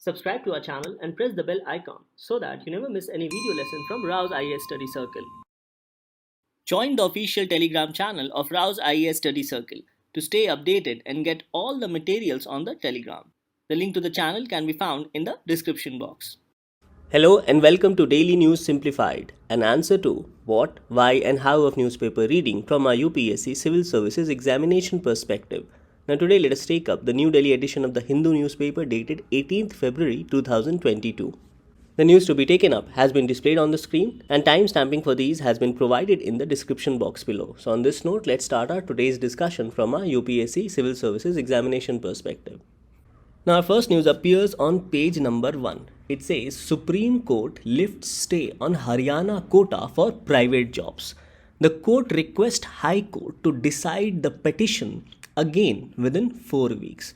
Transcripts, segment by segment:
Subscribe to our channel and press the bell icon so that you never miss any video lesson from Rao's IAS Study Circle. Join the official Telegram channel of Rao's IAS Study Circle to stay updated and get all the materials on the Telegram. The link to the channel can be found in the description box. Hello and welcome to Daily News Simplified, an answer to what, why and how of newspaper reading from our UPSC Civil Services examination perspective. Now today let us take up the New Delhi edition of the Hindu newspaper dated 18th February 2022. The news to be taken up has been displayed on the screen and timestamping for these has been provided in the description box below. So on this note, let's start our today's discussion from our UPSC Civil Services examination perspective. Now our first news appears on page number 1. It says Supreme Court lifts stay on Haryana quota for private jobs. The court requests High Court to decide the petition again within 4 weeks.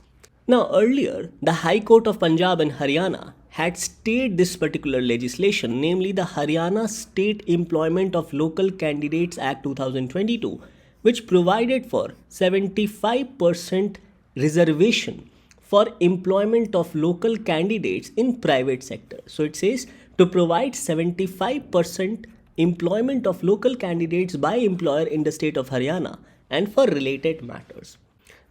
Now earlier, the High Court of Punjab and Haryana had stayed this particular legislation, namely the Haryana State Employment of Local Candidates Act 2022, which provided for 75% reservation for employment of local candidates in private sector. So it says to provide 75% employment of local candidates by employer in the state of Haryana and for related matters.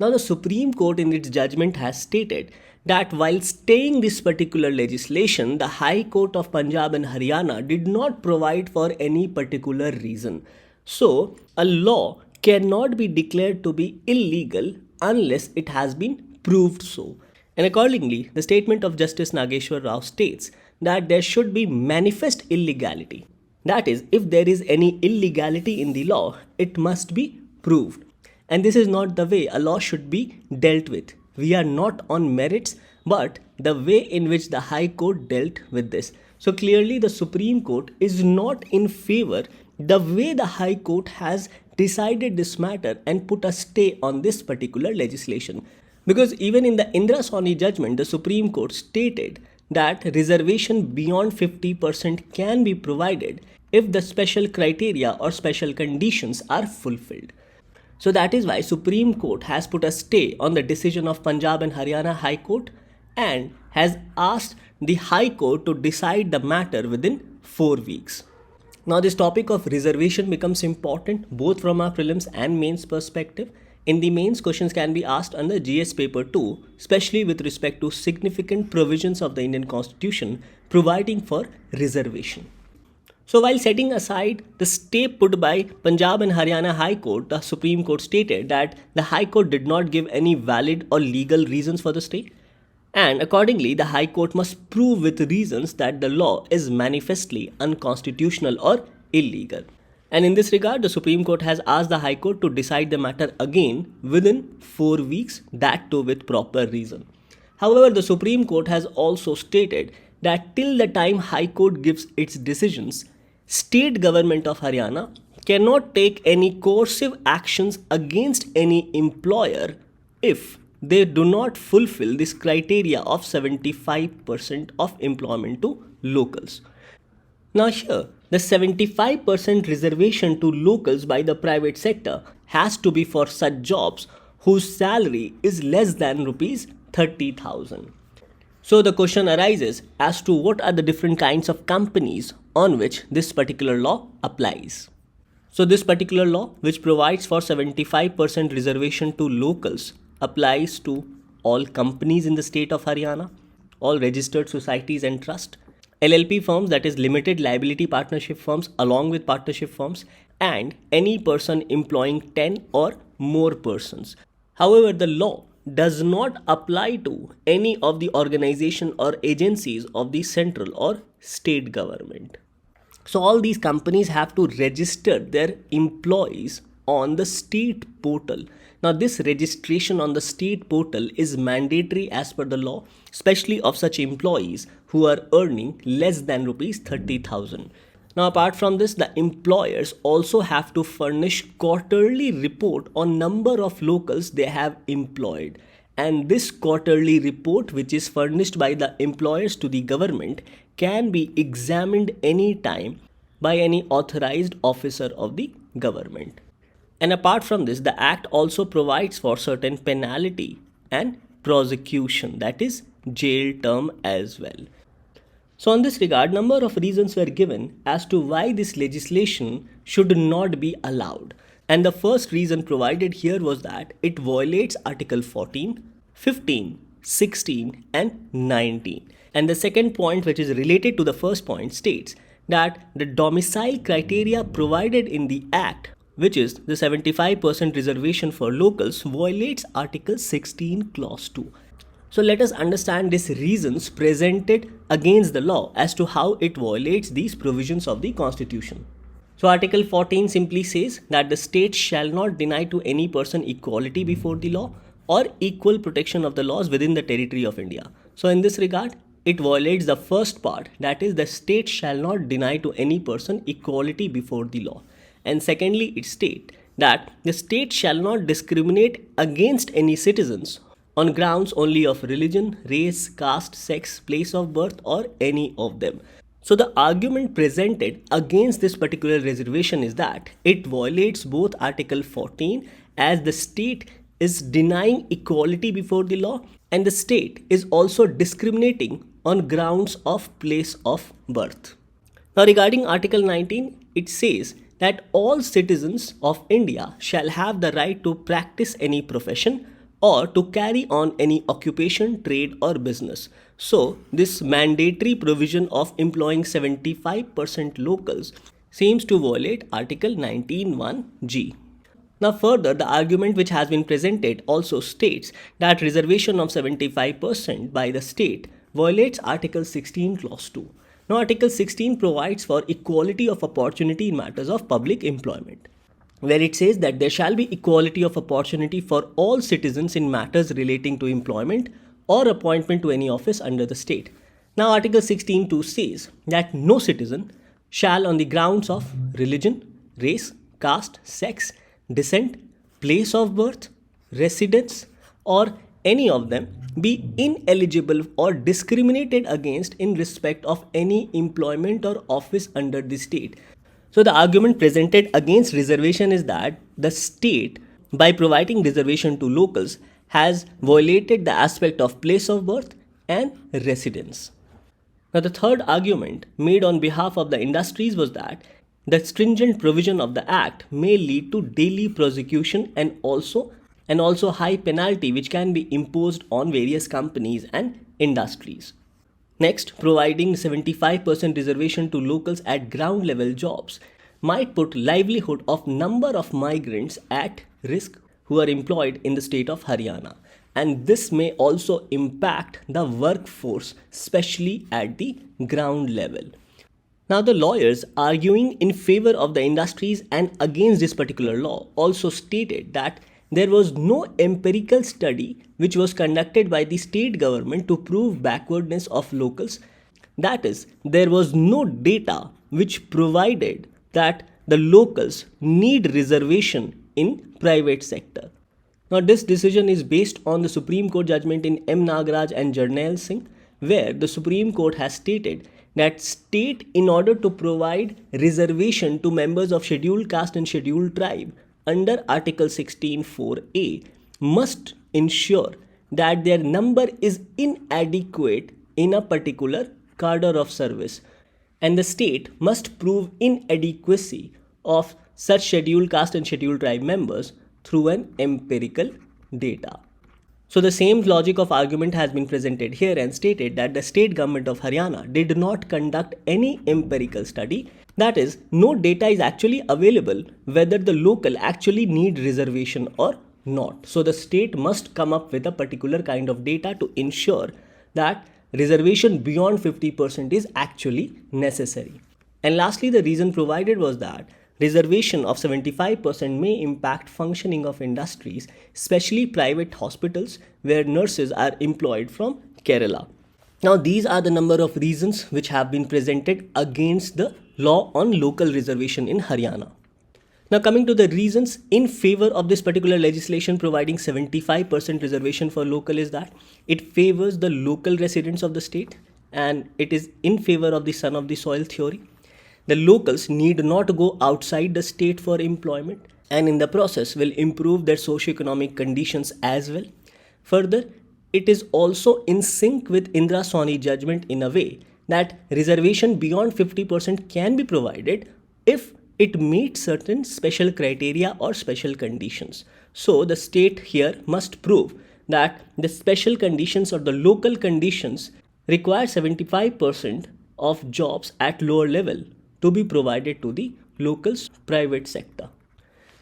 Now the Supreme Court in its judgment has stated that while staying this particular legislation, the High Court of Punjab and Haryana did not provide for any particular reason. So a law cannot be declared to be illegal unless it has been proved so. And accordingly, the statement of Justice Nageshwar Rao states that there should be manifest illegality. That is, if there is any illegality in the law, it must be proved. And this is not the way a law should be dealt with. We are not on merits, but the way in which the High Court dealt with this. So clearly the Supreme Court is not in favor the way the High Court has decided this matter and put a stay on this particular legislation. Because even in the Indra Sawhney judgment, the Supreme Court stated that reservation beyond 50% can be provided if the special criteria or special conditions are fulfilled. So that is why Supreme Court has put a stay on the decision of Punjab and Haryana High Court and has asked the High Court to decide the matter within 4 weeks. Now this topic of reservation becomes important both from our prelims and mains perspective. In the mains, questions can be asked under GS paper 2, especially with respect to significant provisions of the Indian Constitution providing for reservation. So while setting aside the stay put by Punjab and Haryana High Court, the Supreme Court stated that the High Court did not give any valid or legal reasons for the stay. And accordingly, the High Court must prove with reasons that the law is manifestly unconstitutional or illegal. And in this regard, the Supreme Court has asked the High Court to decide the matter again within 4 weeks, that too with proper reason. However, the Supreme Court has also stated that till the time High Court gives its decisions, State Government of Haryana cannot take any coercive actions against any employer if they do not fulfill this criteria of 75% of employment to locals. Now here, the 75% reservation to locals by the private sector has to be for such jobs whose salary is less than rupees 30,000. So the question arises as to what are the different kinds of companies on which this particular law applies. So this particular law, which provides for 75% reservation to locals, applies to all companies in the state of Haryana, all registered societies and trust, LLP firms, that is limited liability partnership firms along with partnership firms, and any person employing 10 or more persons. However, the law does not apply to any of the organization or agencies of the central or state government. So all these companies have to register their employees on the state portal. Now this registration on the state portal is mandatory as per the law, especially of such employees who are earning less than rupees 30,000. Now apart from this, the employers also have to furnish quarterly report on number of locals they have employed. And this quarterly report, which is furnished by the employers to the government, can be examined anytime by any authorized officer of the government. And apart from this, the Act also provides for certain penalty and prosecution, that is jail term as well. So on this regard, number of reasons were given as to why this legislation should not be allowed. And the first reason provided here was that it violates Article 14, 15, 16 and 19. And the second point, which is related to the first point, states that the domicile criteria provided in the Act, which is the 75% reservation for locals, violates Article 16 Clause 2. So let us understand these reasons presented against the law as to how it violates these provisions of the Constitution. So Article 14 simply says that the state shall not deny to any person equality before the law or equal protection of the laws within the territory of India. So in this regard, it violates the first part, that is the state shall not deny to any person equality before the law. And secondly, it states that the state shall not discriminate against any citizens on grounds only of religion, race, caste, sex, place of birth or any of them. So the argument presented against this particular reservation is that it violates both Article 14 as the state is denying equality before the law and the state is also discriminating on grounds of place of birth. Now regarding Article 19, it says that all citizens of India shall have the right to practice any profession or to carry on any occupation, trade or business. So this mandatory provision of employing 75% locals seems to violate Article 19(1)(g). Now further, the argument which has been presented also states that reservation of 75% by the state violates Article 16 Clause 2. Now Article 16 provides for equality of opportunity in matters of public employment, where it says that there shall be equality of opportunity for all citizens in matters relating to employment or appointment to any office under the state. Now Article 16(2) says that no citizen shall on the grounds of religion, race, caste, sex, descent, place of birth, residence or any of them be ineligible or discriminated against in respect of any employment or office under the state. So the argument presented against reservation is that the state, by providing reservation to locals, has violated the aspect of place of birth and residence. Now the third argument made on behalf of the industries was that the stringent provision of the Act may lead to daily prosecution and also high penalty which can be imposed on various companies and industries. Next, providing 75% reservation to locals at ground level jobs might put livelihood of number of migrants at risk who are employed in the state of Haryana. And this may also impact the workforce, especially at the ground level. Now the lawyers arguing in favor of the industries and against this particular law also stated that there was no empirical study which was conducted by the state government to prove backwardness of locals. That is, there was no data which provided that the locals need reservation in private sector. Now this decision is based on the Supreme Court judgment in M. Nagaraj and Jarnail Singh, where the Supreme Court has stated that state, in order to provide reservation to members of scheduled caste and scheduled tribe under Article 16(4)(a), must ensure that their number is inadequate in a particular cadre of service, and the state must prove inadequacy of such scheduled caste and scheduled tribe members through an empirical data. So the same logic of argument has been presented here and stated that the state government of Haryana did not conduct any empirical study. That is, no data is actually available whether the local actually need reservation or not. So the state must come up with a particular kind of data to ensure that reservation beyond 50% is actually necessary. And lastly, the reason provided was that reservation of 75% may impact functioning of industries, especially private hospitals where nurses are employed from Kerala. Now these are the number of reasons which have been presented against the law on local reservation in Haryana. Now coming to the reasons in favor of this particular legislation providing 75% reservation for local is that it favors the local residents of the state and it is in favor of the son of the soil theory. The locals need not go outside the state for employment and in the process will improve their socio-economic conditions as well. Further, it is also in sync with Indra Sawhney judgment in a way that reservation beyond 50% can be provided if it meets certain special criteria or special conditions. So the state here must prove that the special conditions or the local conditions require 75% of jobs at lower level to be provided to the local private sector.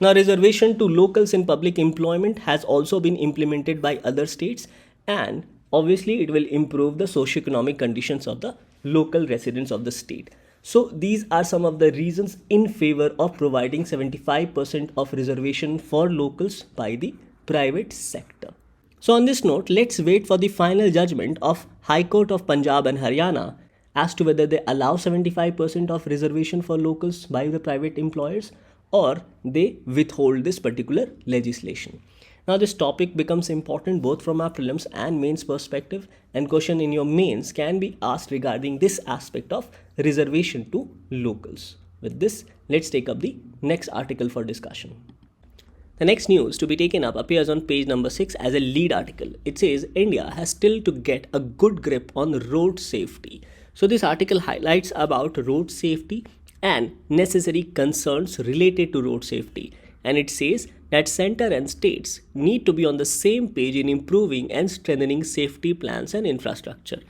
Now, reservation to locals in public employment has also been implemented by other states, and obviously it will improve the socio-economic conditions of the local residents of the state. So these are some of the reasons in favor of providing 75% of reservation for locals by the private sector. So on this note, let's wait for the final judgment of High Court of Punjab and Haryana as to whether they allow 75% of reservation for locals by the private employers or they withhold this particular legislation. Now this topic becomes important both from our prelims and mains perspective, and question in your mains can be asked regarding this aspect of reservation to locals. With this, let's take up the next article for discussion. The next news to be taken up appears on page number 6 as a lead article. It says India has still to get a good grip on road safety. So this article highlights about road safety and necessary concerns related to road safety, and it says that center and states need to be on the same page in improving and strengthening safety plans and infrastructure.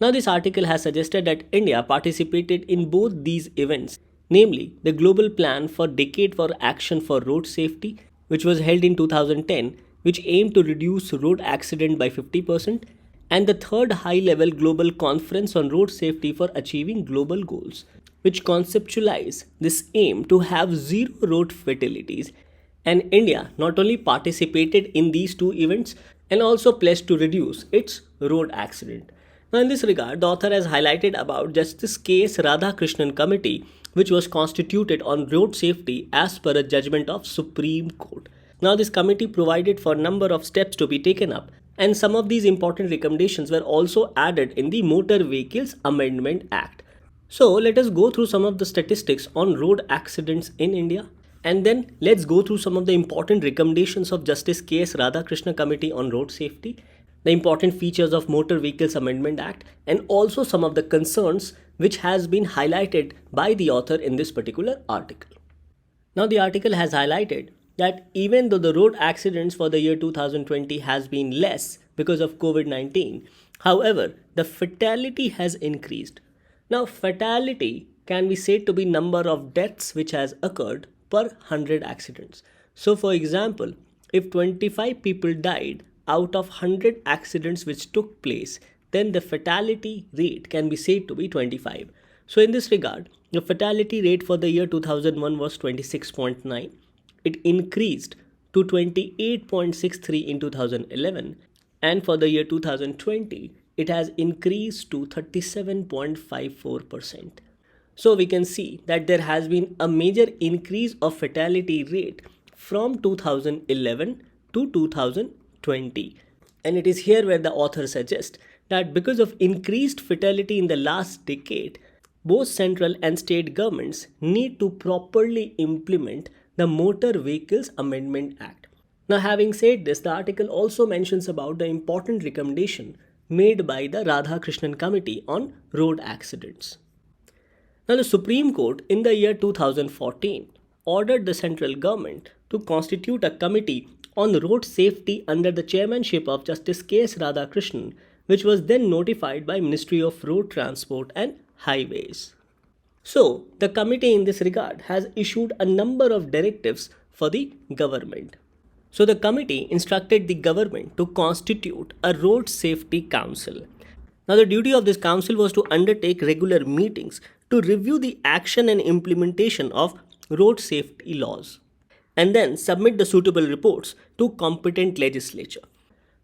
Now this article has suggested that India participated in both these events, namely the Global Plan for Decade for Action for Road Safety, which was held in 2010, which aimed to reduce road accident by 50%, and the third high-level global conference on road safety for achieving global goals, which conceptualize this aim to have zero road fatalities. And India not only participated in these two events and also pledged to reduce its road accident. Now in this regard, the author has highlighted about Justice K.S.Radhakrishnan committee, which was constituted on road safety as per a judgment of Supreme Court. Now this committee provided for a number of steps to be taken up, and some of these important recommendations were also added in the Motor Vehicles Amendment Act. So let us go through some of the statistics on road accidents in India, and then let's go through some of the important recommendations of Justice K.S. Radhakrishnan Committee on Road Safety, the important features of Motor Vehicles Amendment Act, and also some of the concerns which has been highlighted by the author in this particular article. Now the article has highlighted that even though the road accidents for the year 2020 has been less because of COVID-19, however, the fatality has increased. Now, fatality can be said to be number of deaths which has occurred per 100 accidents. So, for example, if 25 people died out of 100 accidents which took place, then the fatality rate can be said to be 25. So, in this regard, the fatality rate for the year 2001 was 26.9. It increased to 28.63 in 2011, and for the year 2020, it has increased to 37.54%. So we can see that there has been a major increase of fatality rate from 2011 to 2020. And it is here where the author suggests that because of increased fatality in the last decade, both central and state governments need to properly implement the Motor Vehicles Amendment Act. Now, having said this, the article also mentions about the important recommendation made by the Radhakrishnan Committee on Road Accidents. Now, the Supreme Court in the year 2014 ordered the central government to constitute a committee on road safety under the chairmanship of Justice K.S. Radhakrishnan, which was then notified by Ministry of Road Transport and Highways. So, the committee in this regard has issued a number of directives for the government. So the committee instructed the government to constitute a road safety council. Now the duty of this council was to undertake regular meetings to review the action and implementation of road safety laws and then submit the suitable reports to competent legislature.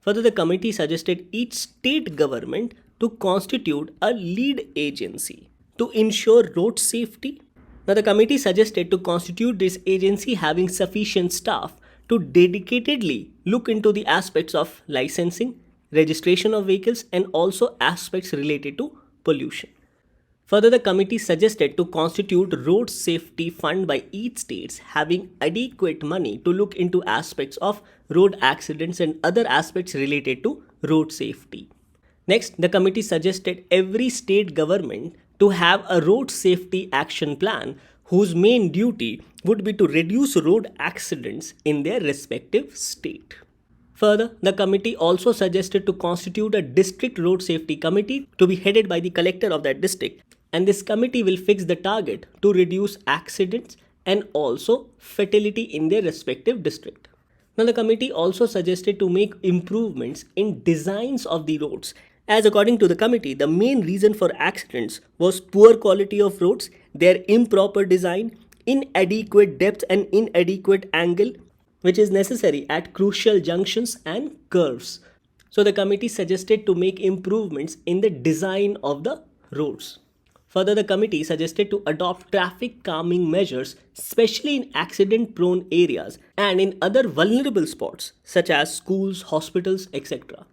Further, the committee suggested each state government to constitute a lead agency to ensure road safety. Now the committee suggested to constitute this agency having sufficient staff to dedicatedly look into the aspects of licensing, registration of vehicles, and also aspects related to pollution. Further, the committee suggested to constitute road safety fund by each states having adequate money to look into aspects of road accidents and other aspects related to road safety. Next, the committee suggested every state government to have a road safety action plan whose main duty would be to reduce road accidents in their respective state. Further, the committee also suggested to constitute a district road safety committee to be headed by the collector of that district, and this committee will fix the target to reduce accidents and also fatality in their respective district. Now, the committee also suggested to make improvements in designs of the roads, as according to the committee, the main reason for accidents was poor quality of roads, their improper design, inadequate depth and inadequate angle, which is necessary at crucial junctions and curves. So the committee suggested to make improvements in the design of the roads. Further, the committee suggested to adopt traffic calming measures, especially in accident prone areas and in other vulnerable spots such as schools, hospitals, etc.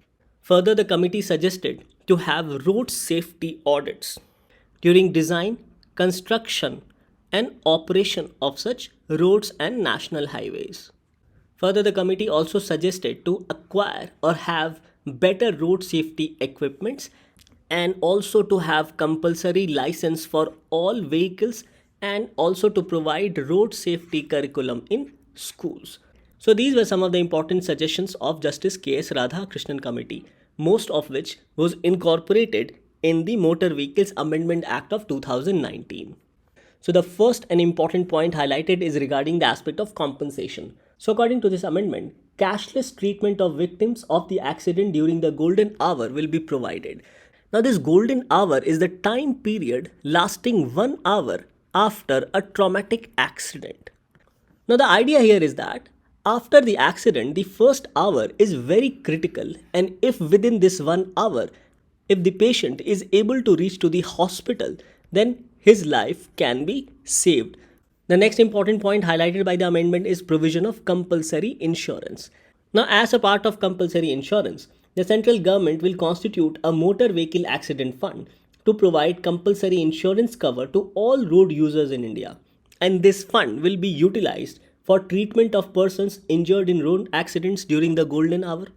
Further, the committee suggested to have road safety audits during design, construction, and operation of such roads and national highways. Further, the committee also suggested to acquire or have better road safety equipments and also to have compulsory license for all vehicles and also to provide road safety curriculum in schools. So these were some of the important suggestions of Justice K.S. Radhakrishnan committee, most of which was incorporated in the Motor Vehicles Amendment Act of 2019. So the first and important point highlighted is regarding the aspect of compensation. So according to this amendment, cashless treatment of victims of the accident during the golden hour will be provided. Now this golden hour is the time period lasting 1 hour after a traumatic accident. Now the idea here is that after the accident, the first hour is very critical, and if within this 1 hour, if the patient is able to reach to the hospital, then his life can be saved. The next important point highlighted by the amendment is provision of compulsory insurance. Now, as a part of compulsory insurance, the central government will constitute a motor vehicle accident fund to provide compulsory insurance cover to all road users in India. And this fund will be utilized for treatment of persons injured in road accidents during the golden hour,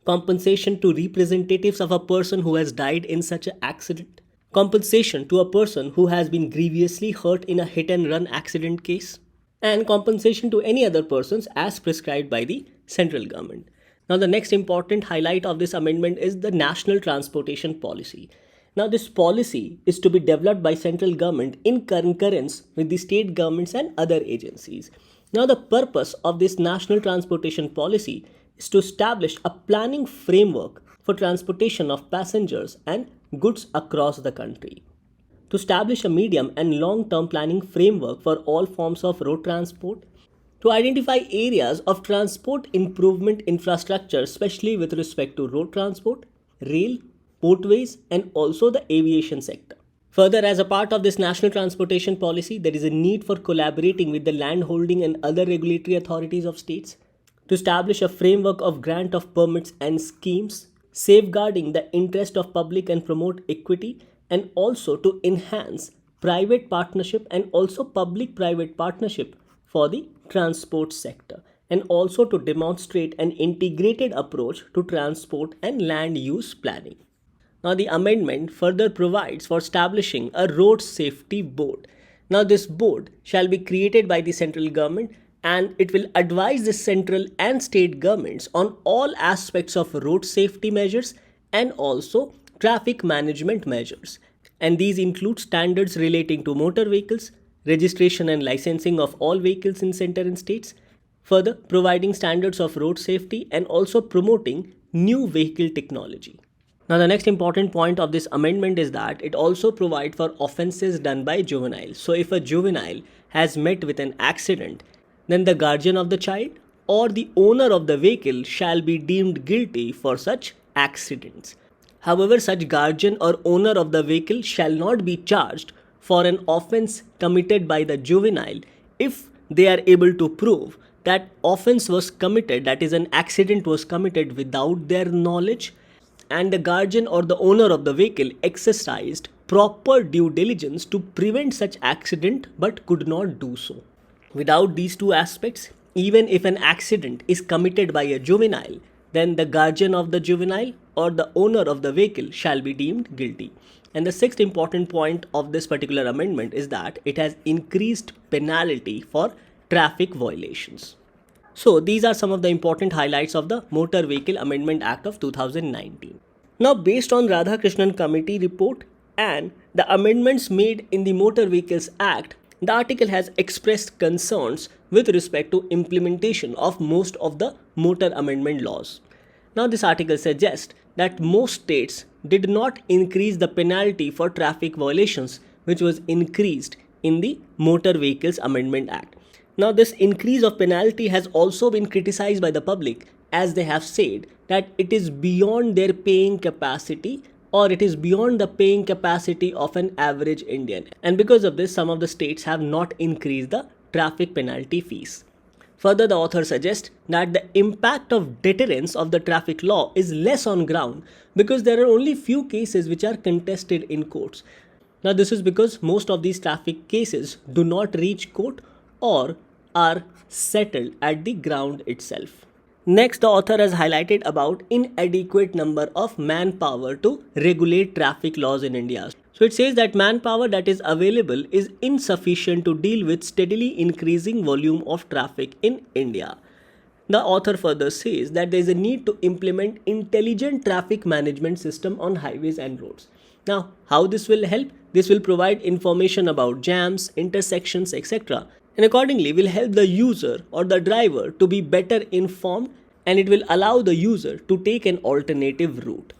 compensation to representatives of a person who has died in such an accident, compensation to a person who has been grievously hurt in a hit and run accident case, and compensation to any other persons as prescribed by the central government. Now, the next important highlight of this amendment is the National Transportation Policy. Now, this policy is to be developed by central government in concurrence with the state governments and other agencies. Now, the purpose of this National Transportation Policy is to establish a planning framework for transportation of passengers and goods across the country, to establish a medium and long-term planning framework for all forms of road transport, to identify areas of transport improvement infrastructure, especially with respect to road transport, rail, portways, and also the aviation sector. Further, as a part of this National Transportation Policy, there is a need for collaborating with the landholding and other regulatory authorities of states to establish a framework of grant of permits and schemes, safeguarding the interest of public and promote equity, and also to enhance private partnership and also public-private partnership for the transport sector, and also to demonstrate an integrated approach to transport and land use planning. Now, the amendment further provides for establishing a road safety board. Now, this board shall be created by the central government and it will advise the central and state governments on all aspects of road safety measures and also traffic management measures. And these include standards relating to motor vehicles, registration and licensing of all vehicles in center and states, further providing standards of road safety and also promoting new vehicle technology. Now, the next important point of this amendment is that it also provides for offences done by juveniles. So, if a juvenile has met with an accident, then the guardian of the child or the owner of the vehicle shall be deemed guilty for such accidents. However, such guardian or owner of the vehicle shall not be charged for an offence committed by the juvenile if they are able to prove that offence was committed, that is, an accident was committed without their knowledge, and the guardian or the owner of the vehicle exercised proper due diligence to prevent such accident but could not do so. Without these two aspects, even if an accident is committed by a juvenile, then the guardian of the juvenile or the owner of the vehicle shall be deemed guilty. And the sixth important point of this particular amendment is that it has increased penalty for traffic violations. So these are some of the important highlights of the Motor Vehicle Amendment Act of 2019. Now, based on Radhakrishnan Committee report and the amendments made in the Motor Vehicles Act, the article has expressed concerns with respect to implementation of most of the motor amendment laws. Now, this article suggests that most states did not increase the penalty for traffic violations, which was increased in the Motor Vehicles Amendment Act. Now, this increase of penalty has also been criticized by the public, as they have said that it is beyond their paying capacity, or it is beyond the paying capacity of an average Indian. And because of this, some of the states have not increased the traffic penalty fees. Further, the author suggests that the impact of deterrence of the traffic law is less on ground because there are only few cases which are contested in courts. Now, this is because most of these traffic cases do not reach court or are settled at the ground itself. Next, the author has highlighted about inadequate number of manpower to regulate traffic laws in India. So it says that manpower that is available is insufficient to deal with steadily increasing volume of traffic in India. The author further says that there is a need to implement intelligent traffic management system on highways and roads. Now, how this will help? This will provide information about jams, intersections, etc. and accordingly will help the user or the driver to be better informed, and it will allow the user to take an alternative route.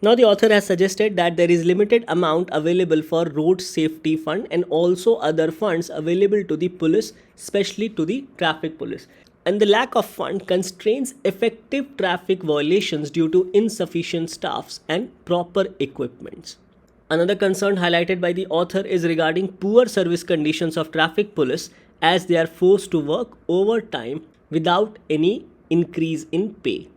Now, the author has suggested that there is limited amount available for road safety fund and also other funds available to the police, especially to the traffic police. And the lack of fund constrains effective traffic violations due to insufficient staffs and proper equipments. Another concern highlighted by the author is regarding poor service conditions of traffic police, as they are forced to work overtime without any increase in pay.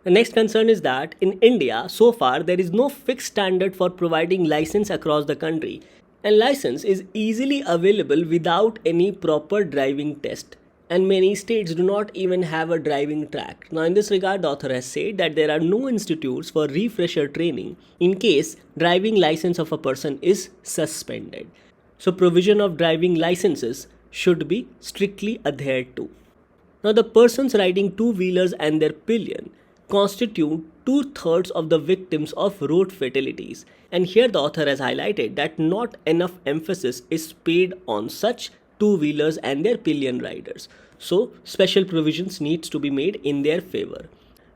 The next concern is that in India, so far, there is no fixed standard for providing license across the country, and license is easily available without any proper driving test. And many states do not even have a driving track. Now, in this regard, the author has said that there are no institutes for refresher training in case driving license of a person is suspended. So, provision of driving licenses should be strictly adhered to. Now, the persons riding two-wheelers and their pillion constitute 2/3 of the victims of road fatalities. And here the author has highlighted that not enough emphasis is paid on such two-wheelers and their pillion riders. So, special provisions needs to be made in their favor.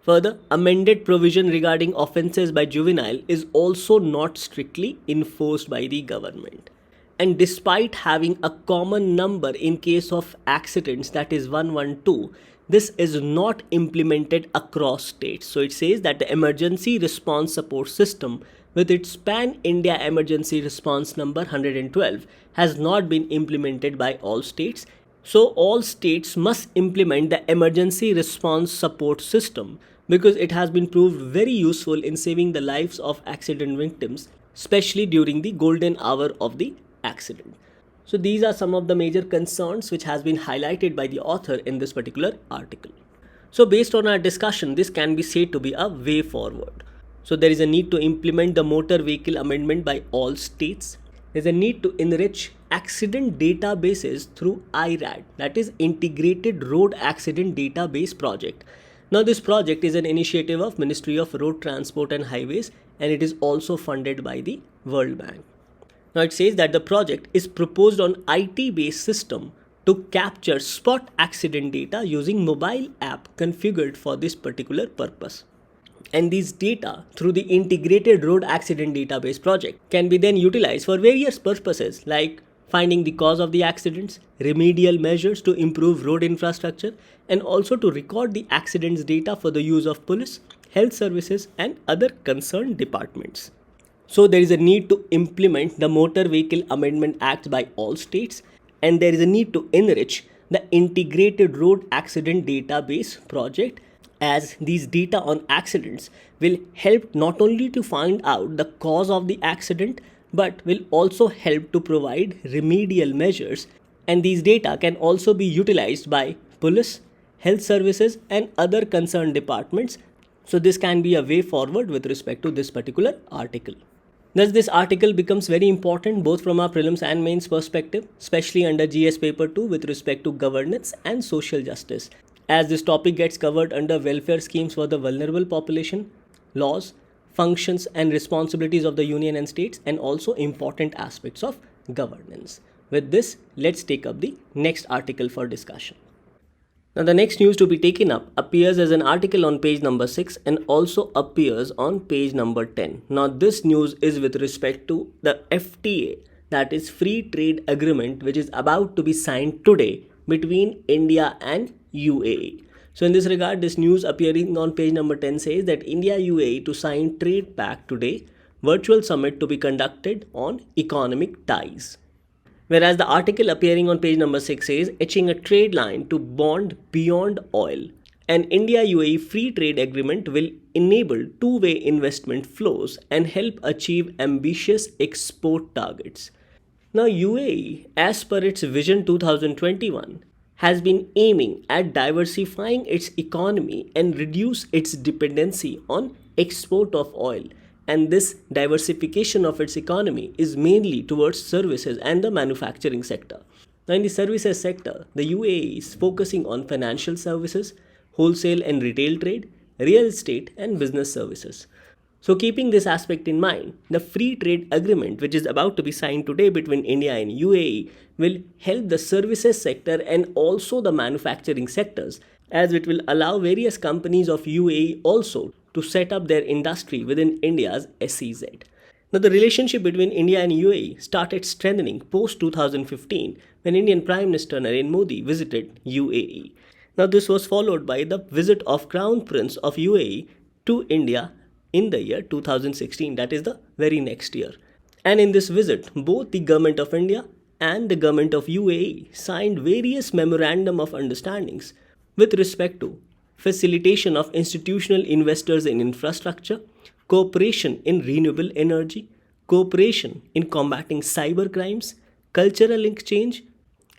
Further, amended provision regarding offences by juvenile is also not strictly enforced by the government. And despite having a common number in case of accidents, that is 112, this is not implemented across states. So it says that the emergency response support system with its pan-India emergency response number 112 has not been implemented by all states. So all states must implement the emergency response support system because it has been proved very useful in saving the lives of accident victims, especially during the golden hour of the accident. So these are some of the major concerns which has been highlighted by the author in this particular article. So based on our discussion, this can be said to be a way forward. So there is a need to implement the motor vehicle amendment by all states. There is a need to enrich accident databases through IRAD, that is Integrated Road Accident Database Project. Now this project is an initiative of Ministry of Road Transport and Highways, and it is also funded by the World Bank. Now it says that the project is proposed on IT-based system to capture spot accident data using mobile app configured for this particular purpose. And these data through the Integrated Road Accident Database project can be then utilized for various purposes like finding the cause of the accidents, remedial measures to improve road infrastructure, and also to record the accidents data for the use of police, health services, and other concerned departments. So there is a need to implement the Motor Vehicle Amendment Act by all states, and there is a need to enrich the Integrated Road Accident Database project, as these data on accidents will help not only to find out the cause of the accident but will also help to provide remedial measures, and these data can also be utilized by police, health services, and other concerned departments So this can be a way forward with respect to this particular article. Thus, this article becomes very important both from our prelims and mains perspective, especially under GS paper 2 with respect to governance and social justice, as this topic gets covered under welfare schemes for the vulnerable population, laws, functions and responsibilities of the union and states, and also important aspects of governance. With this, let's take up the next article for discussion. Now, the next news to be taken up appears as an article on page number 6 and also appears on page number 10. Now, this news is with respect to the FTA, that is Free Trade Agreement, which is about to be signed today between India and UAE. So, in this regard, this news appearing on page number 10 says that India UAE to sign trade pact today, virtual summit to be conducted on economic ties. Whereas the article appearing on page number 6 says, etching a trade line to bond beyond oil. An India-UAE free trade agreement will enable two-way investment flows and help achieve ambitious export targets. Now, UAE, as per its Vision 2021, has been aiming at diversifying its economy and reduce its dependency on export of oil. And this diversification of its economy is mainly towards services and the manufacturing sector. Now, in the services sector, the UAE is focusing on financial services, wholesale and retail trade, real estate, and business services. So, keeping this aspect in mind, the free trade agreement, which is about to be signed today between India and UAE, will help the services sector and also the manufacturing sectors, as it will allow various companies of UAE also to set up their industry within India's SEZ. Now, the relationship between India and UAE started strengthening post 2015 when Indian Prime Minister Narendra Modi visited UAE. Now, this was followed by the visit of Crown Prince of UAE to India in the year 2016, that is the very next year. And in this visit, both the government of India and the government of UAE signed various memorandum of understandings with respect to facilitation of institutional investors in infrastructure, cooperation in renewable energy, cooperation in combating cyber crimes, cultural exchange,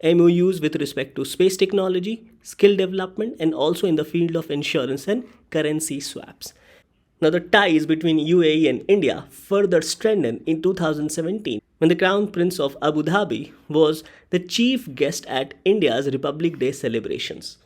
MOUs with respect to space technology, skill development, and also in the field of insurance and currency swaps. Now, the ties between UAE and India further strengthened in 2017 when the Crown Prince of Abu Dhabi was the chief guest at India's Republic Day celebrations.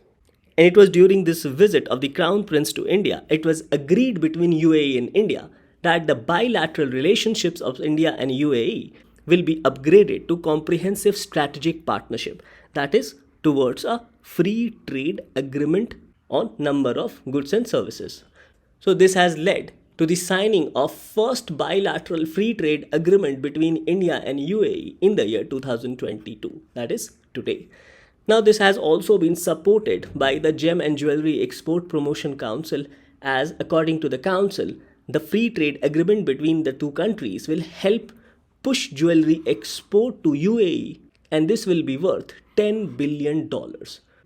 And it was during this visit of the Crown Prince to India, it was agreed between UAE and India that the bilateral relationships of India and UAE will be upgraded to comprehensive strategic partnership, that is towards a free trade agreement on number of goods and services. So this has led to the signing of first bilateral free trade agreement between India and UAE in the year 2022, that is today. Now, this has also been supported by the Gem and Jewelry Export Promotion Council, as according to the council, the free trade agreement between the two countries will help push jewelry export to UAE, and this will be worth $10 billion.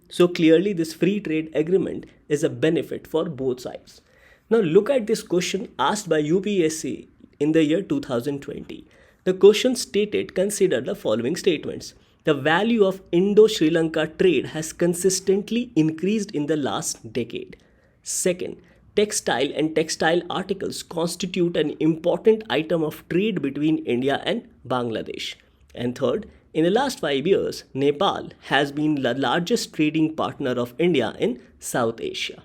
So clearly, this free trade agreement is a benefit for both sides. Now, look at this question asked by UPSC in the year 2020. The question stated, consider the following statements. The value of Indo-Sri Lanka trade has consistently increased in the last decade. Second, textile and textile articles constitute an important item of trade between India and Bangladesh. And third, in the last 5 years, Nepal has been the largest trading partner of India in South Asia.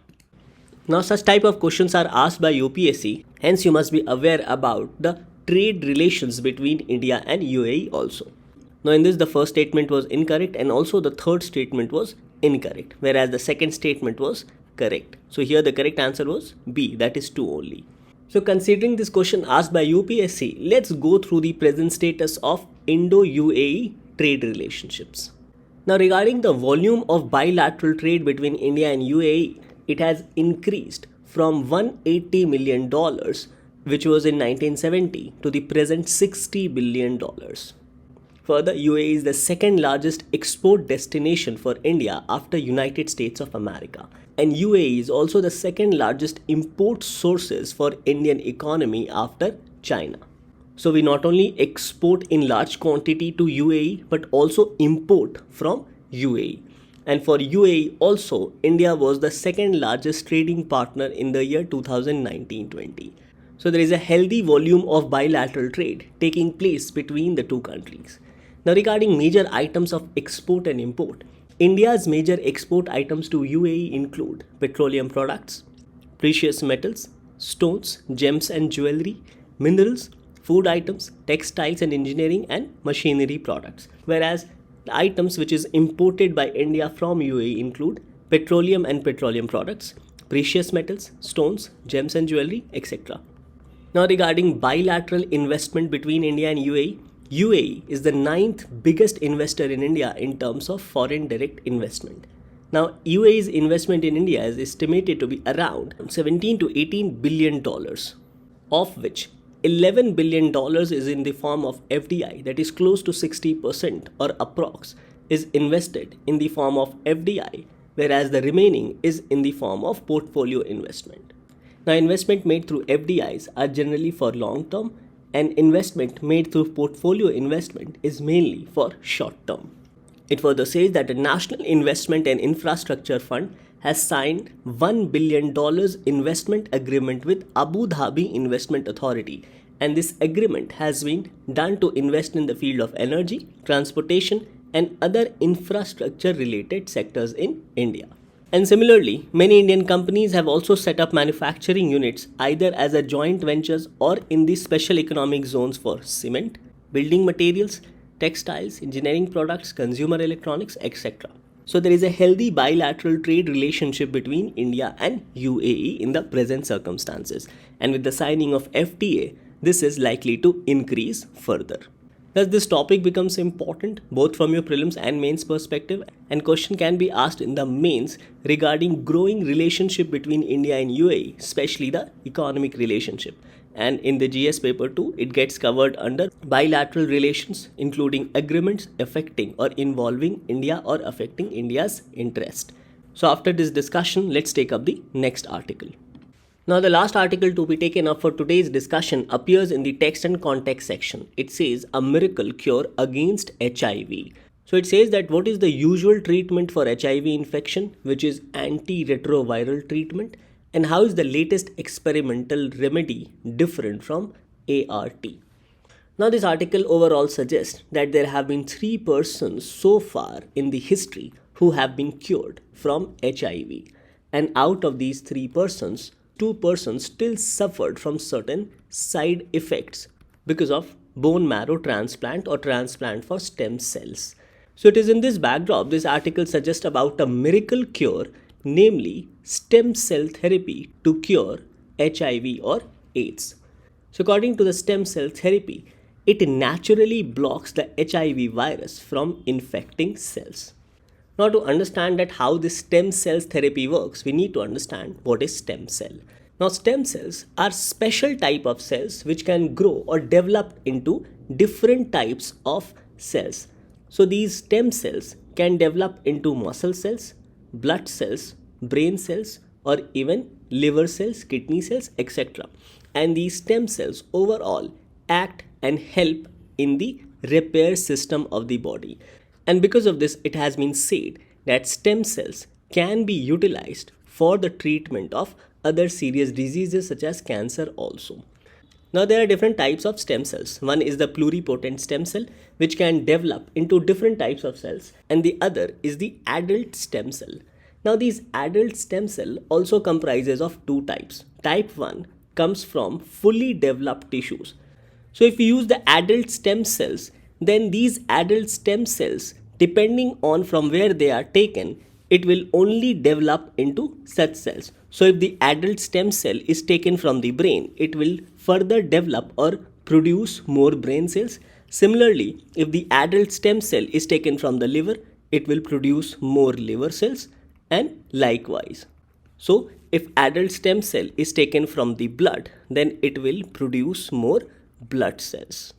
Now, such type of questions are asked by UPSC, hence you must be aware about the trade relations between India and UAE also. Now, in this, the first statement was incorrect and also the third statement was incorrect, whereas the second statement was correct. So here the correct answer was B, that is 2 only. So considering this question asked by UPSC, let's go through the present status of Indo-UAE trade relationships. Now, regarding the volume of bilateral trade between India and UAE, it has increased from $180 million, which was in 1970, to the present $60 billion. Further, UAE is the second largest export destination for India after United States of America. And UAE is also the second largest import sources for Indian economy after China. So we not only export in large quantity to UAE but also import from UAE. And for UAE also, India was the second largest trading partner in the year 2019-20. So there is a healthy volume of bilateral trade taking place between the two countries. Now regarding major items of export and import, India's major export items to UAE include petroleum products, precious metals, stones, gems and jewelry, minerals, food items, textiles and engineering and machinery products. Whereas the items which is imported by India from UAE include petroleum and petroleum products, precious metals, stones, gems and jewelry, etc. Now regarding bilateral investment between India and UAE, UAE is the ninth biggest investor in India in terms of foreign direct investment. Now UAE's investment in India is estimated to be around 17 to 18 billion dollars, of which 11 billion dollars is in the form of FDI, that is close to 60% or approx is invested in the form of FDI, whereas the remaining is in the form of portfolio investment. Now investment made through FDIs are generally for long term, and investment made through portfolio investment is mainly for short term. It further says that the National Investment and Infrastructure Fund has signed $1 billion investment agreement with Abu Dhabi Investment Authority, and this agreement has been done to invest in the field of energy, transportation and other infrastructure related sectors in India. And similarly, many Indian companies have also set up manufacturing units either as a joint ventures or in the special economic zones for cement, building materials, textiles, engineering products, consumer electronics, etc. So there is a healthy bilateral trade relationship between India and UAE in the present circumstances. And with the signing of FTA, this is likely to increase further. Thus, this topic becomes important both from your prelims and mains perspective, and question can be asked in the mains regarding growing relationship between India and UAE, especially the economic relationship. And in the GS paper 2, it gets covered under bilateral relations, including agreements affecting or involving India or affecting India's interest. So after this discussion, let's take up the next article. Now the last article to be taken up for today's discussion appears in the text and context section. It says a miracle cure against HIV. So it says that what is the usual treatment for HIV infection, which is antiretroviral treatment, and how is the latest experimental remedy different from ART. Now this article overall suggests that there have been 3 persons so far in the history who have been cured from HIV, and out of these 3 persons, 2 persons still suffered from certain side effects because of bone marrow transplant or transplant for stem cells. So it is in this backdrop this article suggests about a miracle cure, namely stem cell therapy to cure HIV or AIDS. So according to the stem cell therapy, it naturally blocks the HIV virus from infecting cells. Now to understand that how this stem cells therapy works, we need to understand what is stem cell. Now stem cells are special type of cells which can grow or develop into different types of cells. So these stem cells can develop into muscle cells, blood cells, brain cells, or even liver cells, kidney cells, etc. And these stem cells overall act and help in the repair system of the body. And because of this, it has been said that stem cells can be utilized for the treatment of other serious diseases such as cancer also. Now there are different types of stem cells. One is the pluripotent stem cell, which can develop into different types of cells, and the other is the adult stem cell. Now these adult stem cell also comprises of 2 types. Type 1 comes from fully developed tissues. So if we use the adult stem cells, then these adult stem cells, depending on from where they are taken, it will only develop into such cells. So if the adult stem cell is taken from the brain, it will further develop or produce more brain cells. Similarly, if the adult stem cell is taken from the liver, it will produce more liver cells, and likewise. So if adult stem cell is taken from the blood, then it will produce more blood cells.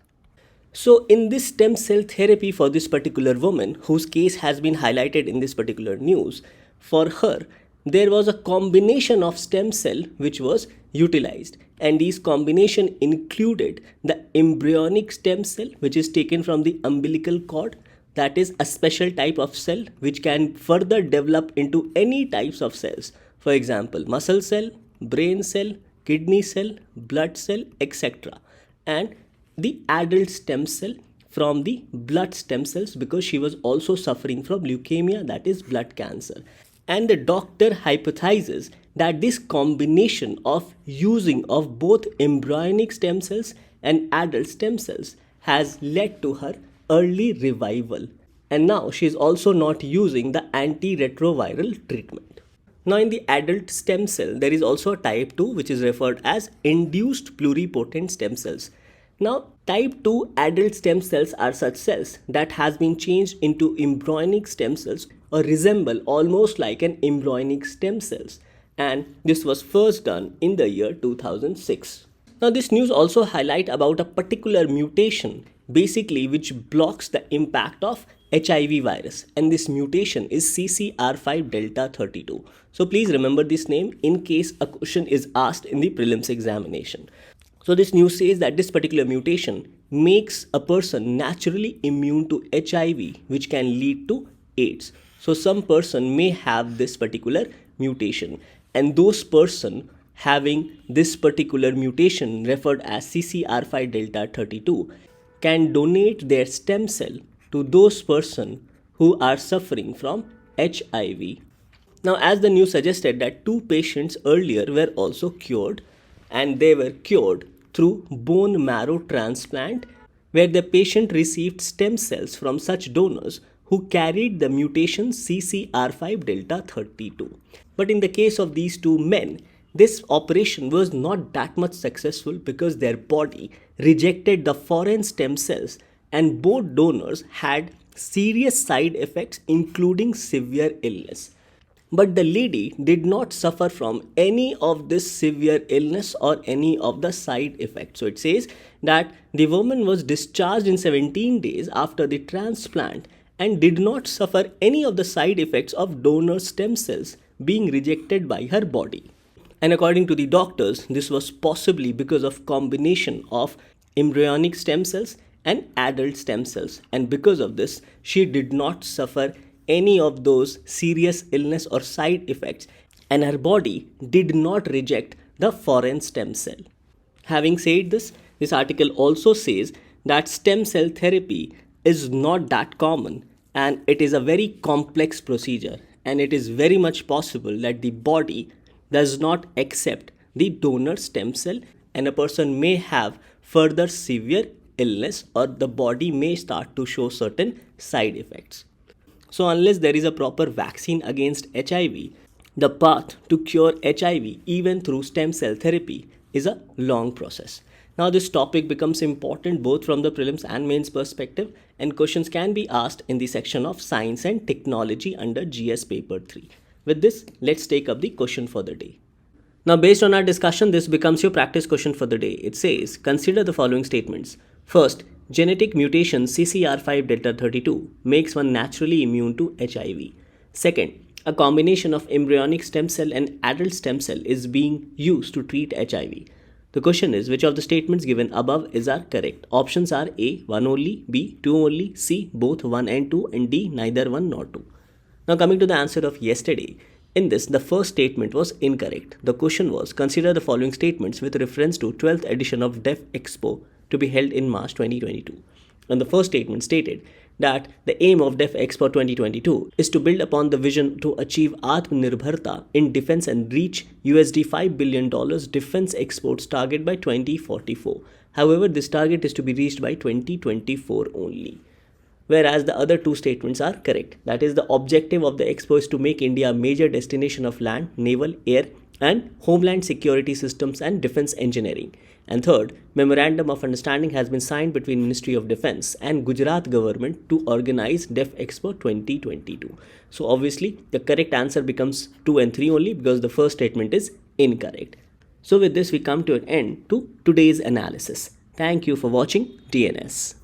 So in this stem cell therapy for this particular woman whose case has been highlighted in this particular news, for her there was a combination of stem cell which was utilized, and these combination included the embryonic stem cell which is taken from the umbilical cord, that is a special type of cell which can further develop into any types of cells. For example, muscle cell, brain cell, kidney cell, blood cell, etc. And the adult stem cell from the blood stem cells, because she was also suffering from leukemia, that is blood cancer. And the doctor hypothesizes that this combination of using of both embryonic stem cells and adult stem cells has led to her early revival. And now she is also not using the antiretroviral treatment. Now, in the adult stem cell, there is also a type 2 which is referred as induced pluripotent stem cells. Now, type 2 adult stem cells are such cells that has been changed into embryonic stem cells or resemble almost like an embryonic stem cells, and this was first done in the year 2006. Now, this news also highlight about a particular mutation basically which blocks the impact of HIV virus, and this mutation is CCR5 delta 32. So please remember this name in case a question is asked in the prelims examination. So this news says that this particular mutation makes a person naturally immune to HIV, which can lead to AIDS. So some person may have this particular mutation, and those person having this particular mutation referred as CCR5 delta 32 can donate their stem cell to those person who are suffering from HIV. Now, as the news suggested that 2 patients earlier were also cured, and they were cured through bone marrow transplant, where the patient received stem cells from such donors who carried the mutation CCR5 delta 32. But in the case of these 2 men, this operation was not that much successful because their body rejected the foreign stem cells, and both donors had serious side effects including severe illness. But the lady did not suffer from any of this severe illness or any of the side effects. So it says that the woman was discharged in 17 days after the transplant and did not suffer any of the side effects of donor stem cells being rejected by her body. And according to the doctors, this was possibly because of combination of embryonic stem cells and adult stem cells. And because of this, she did not suffer any of those serious illness or side effects, and her body did not reject the foreign stem cell. Having said this, this article also says that stem cell therapy is not that common, and it is a very complex procedure, and it is very much possible that the body does not accept the donor stem cell, and a person may have further severe illness, or the body may start to show certain side effects. So unless there is a proper vaccine against HIV, the path to cure HIV even through stem cell therapy is a long process. Now this topic becomes important both from the prelims and mains perspective, and questions can be asked in the section of science and technology under GS paper 3. With this, let's take up the question for the day. Now based on our discussion, this becomes your practice question for the day. It says, consider the following statements. First, genetic mutation CCR5 delta 32 makes one naturally immune to HIV. Second, a combination of embryonic stem cell and adult stem cell is being used to treat HIV. The question is, which of the statements given above are correct? Options are A, 1 only, B, 2 only, C, both 1 and 2, and D, neither 1 nor 2. Now coming to the answer of yesterday, in this, the first statement was incorrect. The question was, consider the following statements with reference to 12th edition of Deaf Expo to be held in March 2022. And the first statement stated that the aim of Deaf Expo 2022 is to build upon the vision to achieve Atmanirbharta in defense and reach USD $5 billion defense exports target by 2044. However, this target is to be reached by 2024 only. Whereas the other 2 statements are correct. That is, the objective of the expo is to make India a major destination of land, naval, air, and homeland security systems and defense engineering. And third, Memorandum of Understanding has been signed between Ministry of Defense and Gujarat government to organize Deaf Expo 2022. So obviously, the correct answer becomes 2 and 3 only, because the first statement is incorrect. So with this, we come to an end to today's analysis. Thank you for watching DNS.